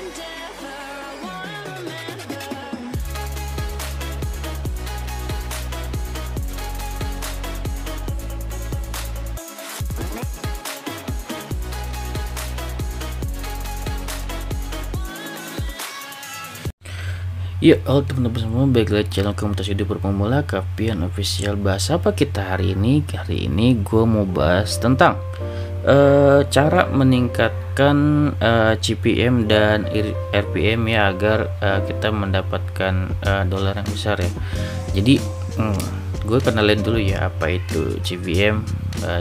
Ya, halo teman-teman semua, balik lagi channel Komunitas Youtuber Pemula Kapian Official. Bahas apa kita hari ini? Hari ini gue mau bahas tentang cara meningkatkan CPM dan RPM ya, agar kita mendapatkan dolar yang besar ya. Jadi gue kenalin dulu ya, apa itu CPM.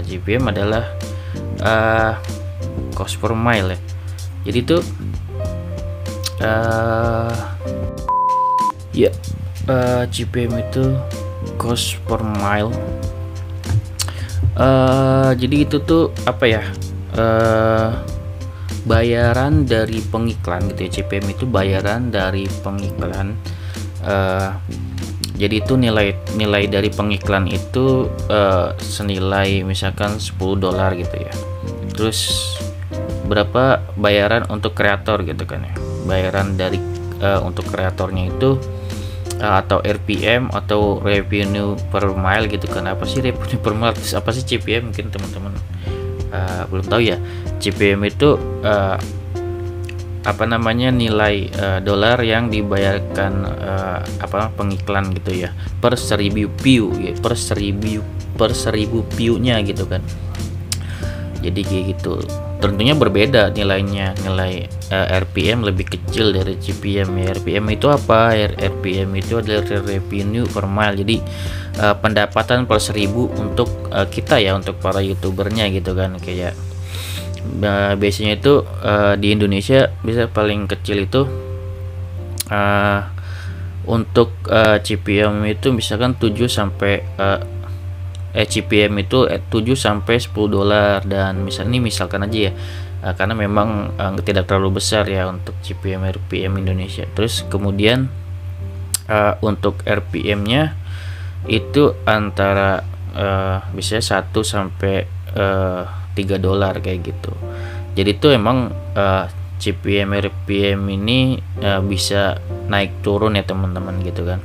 CPM adalah cost per mile ya. Jadi itu CPM itu cost per mile. Jadi itu tuh apa ya, bayaran dari pengiklan gitu ya. CPM itu bayaran dari pengiklan. Jadi itu nilai dari pengiklan itu senilai misalkan $10 gitu ya. Terus berapa bayaran untuk kreator gitu kan ya. Bayaran dari untuk kreatornya itu atau RPM atau revenue per mile gitu kan. Apa sih revenue per mile, apa sih CPM? Mungkin teman-teman belum tahu ya. CPM itu apa namanya, nilai dolar yang dibayarkan pengiklan gitu ya, per 1000 view ya, per 1000 view-nya gitu kan. Jadi kayak gitu. Tentunya berbeda nilainya. Nilai RPM lebih kecil dari CPM ya. RPM itu apa? RPM itu adalah revenue per mile. Jadi pendapatan per 1000 untuk kita ya, untuk para youtubernya gitu kan. Kayak biasanya itu di Indonesia bisa paling kecil itu untuk CPM itu misalkan 7 sampai CPM itu 7 sampai $10. Dan misalkan aja ya, karena memang tidak terlalu besar ya untuk CPM RPM Indonesia. Terus kemudian untuk RPM-nya itu antara biasanya 1 sampai $3 kayak gitu. Jadi itu emang CPM RPM ini bisa naik turun ya teman-teman gitu kan.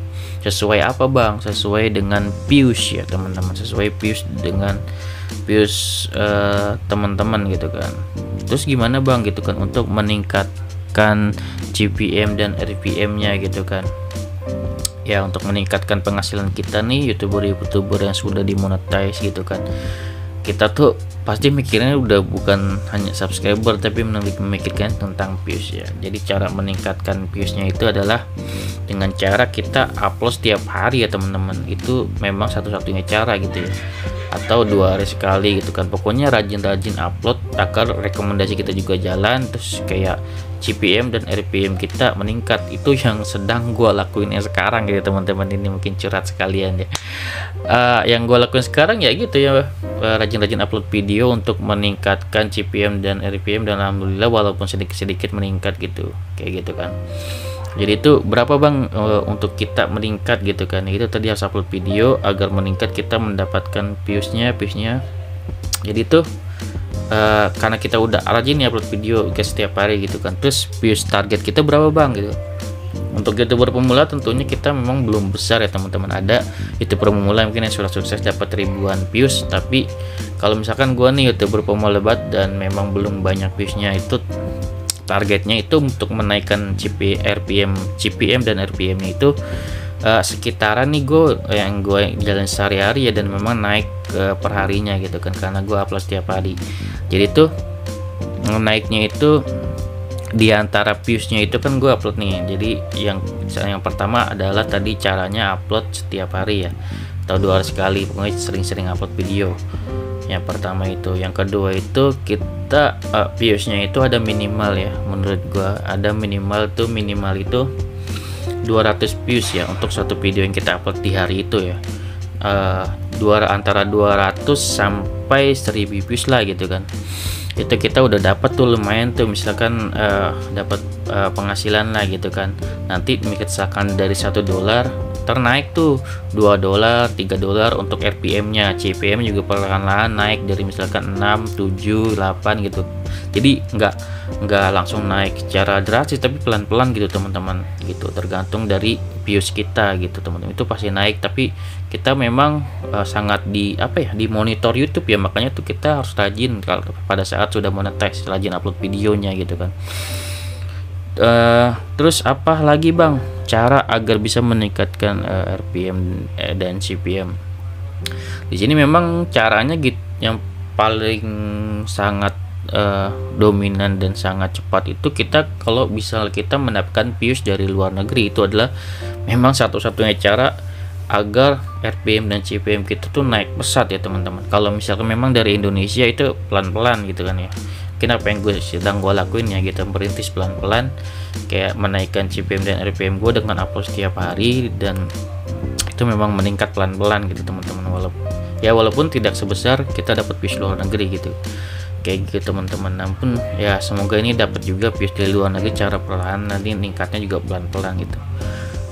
Sesuai apa bang? Sesuai dengan views ya teman-teman. Sesuai views dengan views teman-teman gitu kan. Terus gimana bang gitu kan untuk meningkatkan CPM dan RPM-nya gitu kan. Ya, untuk meningkatkan penghasilan kita nih youtuber yang sudah dimonetize gitu kan. Kita tuh pasti mikirnya udah bukan hanya subscriber, tapi memikirkan tentang views ya. Jadi cara meningkatkan viewsnya itu adalah dengan cara kita upload setiap hari ya teman-teman. Itu memang satu-satunya cara gitu ya, atau 2 hari sekali gitu kan. Pokoknya rajin-rajin upload agar rekomendasi kita juga jalan. Terus kayak CPM dan RPM kita meningkat. Itu yang sedang gua lakuin sekarang gitu teman-teman. Ini mungkin curhat sekalian ya. Yang gua lakuin sekarang ya gitu ya, rajin-rajin upload video untuk meningkatkan CPM dan RPM, dan alhamdulillah walaupun sedikit-sedikit meningkat gitu, kayak gitu kan. Jadi itu berapa bang untuk kita meningkat gitu kan. Itu tadi harus upload video agar meningkat, kita mendapatkan viewsnya. Jadi itu karena kita udah rajin ya upload video ke setiap hari gitu kan. Terus views target kita berapa bang gitu. Untuk youtuber pemula tentunya kita memang belum besar ya teman-teman. Ada youtuber pemula mungkin yang sudah sukses dapat ribuan views, tapi kalau misalkan gua nih youtuber pemula banget dan memang belum banyak viewsnya, itu targetnya itu untuk menaikkan CPM dan RPM itu sekitaran nih gue jalan sehari-hari ya, dan memang naik perharinya gitu kan, karena gue upload setiap hari. Jadi tuh naiknya itu di antara viewsnya itu kan gue upload nih. Jadi yang pertama adalah tadi caranya upload setiap hari ya, atau 2 hari sekali, pokoknya sering-sering upload video. Yang pertama itu. Yang kedua itu kita viewsnya itu ada minimal ya, menurut gue ada minimal itu 200 views ya untuk satu video yang kita upload di hari itu ya. Antara 200 sampai 1000 views lah gitu kan. Itu kita udah dapat tuh lumayan tuh, misalkan dapat penghasilan lah gitu kan. Nanti misalkan dari $1 ntar naik tuh $2 $3 untuk RPM-nya. CPM juga perlahan-lahan naik dari misalkan 6 7 8 gitu. Jadi nggak langsung naik secara drastis, tapi pelan-pelan gitu teman-teman gitu, tergantung dari views kita gitu teman-teman. Itu pasti naik, tapi kita memang sangat di di monitor YouTube ya, makanya tuh kita harus rajin kalau pada saat sudah monetize, rajin upload videonya gitu kan. Terus apa lagi bang cara agar bisa meningkatkan RPM dan CPM? Di sini memang caranya gitu yang paling sangat dominan dan sangat cepat itu, kita kalau bisa kita mendapatkan views dari luar negeri, itu adalah memang satu-satunya cara agar RPM dan CPM kita tuh naik pesat ya teman-teman. Kalau misalkan memang dari Indonesia itu pelan-pelan gitu kan ya. Kenapa yang sedang gue lakuin ya gitu, merintis pelan-pelan, kayak menaikkan CPM dan RPM gue dengan upload setiap hari, dan itu memang meningkat pelan-pelan gitu teman-teman, walaupun tidak sebesar kita dapat views luar negeri gitu, kayak gitu teman-teman. Namun ya semoga ini dapat juga views dari luar negeri cara perlahan, nanti meningkatnya juga pelan-pelan gitu.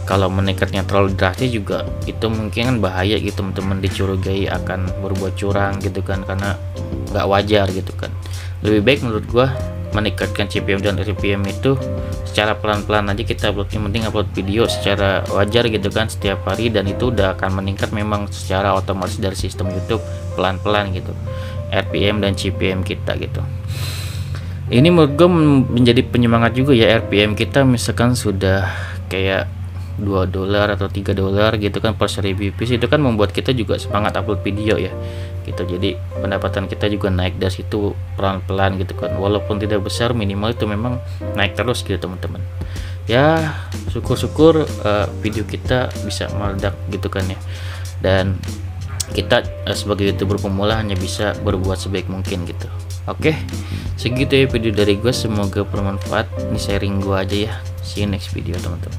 Kalau meningkatnya terlalu drastis juga itu mungkin kan bahaya gitu teman-teman, dicurigai akan berbuat curang gitu kan, karena nggak wajar gitu kan. Lebih baik menurut gua meningkatkan CPM dan RPM itu secara pelan-pelan aja kita upload, yang penting upload video secara wajar gitu kan setiap hari, dan itu udah akan meningkat memang secara otomatis dari sistem YouTube pelan-pelan gitu RPM dan CPM kita gitu. Ini menurut gue menjadi penyemangat juga ya, RPM kita misalkan sudah kayak $2 atau $3 gitu kan per 1000 views, itu kan membuat kita juga semangat upload video ya gitu. Jadi pendapatan kita juga naik dari situ pelan-pelan gitu kan, walaupun tidak besar, minimal itu memang naik terus gitu teman-teman ya. Syukur-syukur video kita bisa meledak gitu kan ya, dan kita sebagai YouTuber pemula hanya bisa berbuat sebaik mungkin gitu. Oke, segitu ya video dari gue, semoga bermanfaat. Ini sharing gue aja ya. See you next video teman-teman.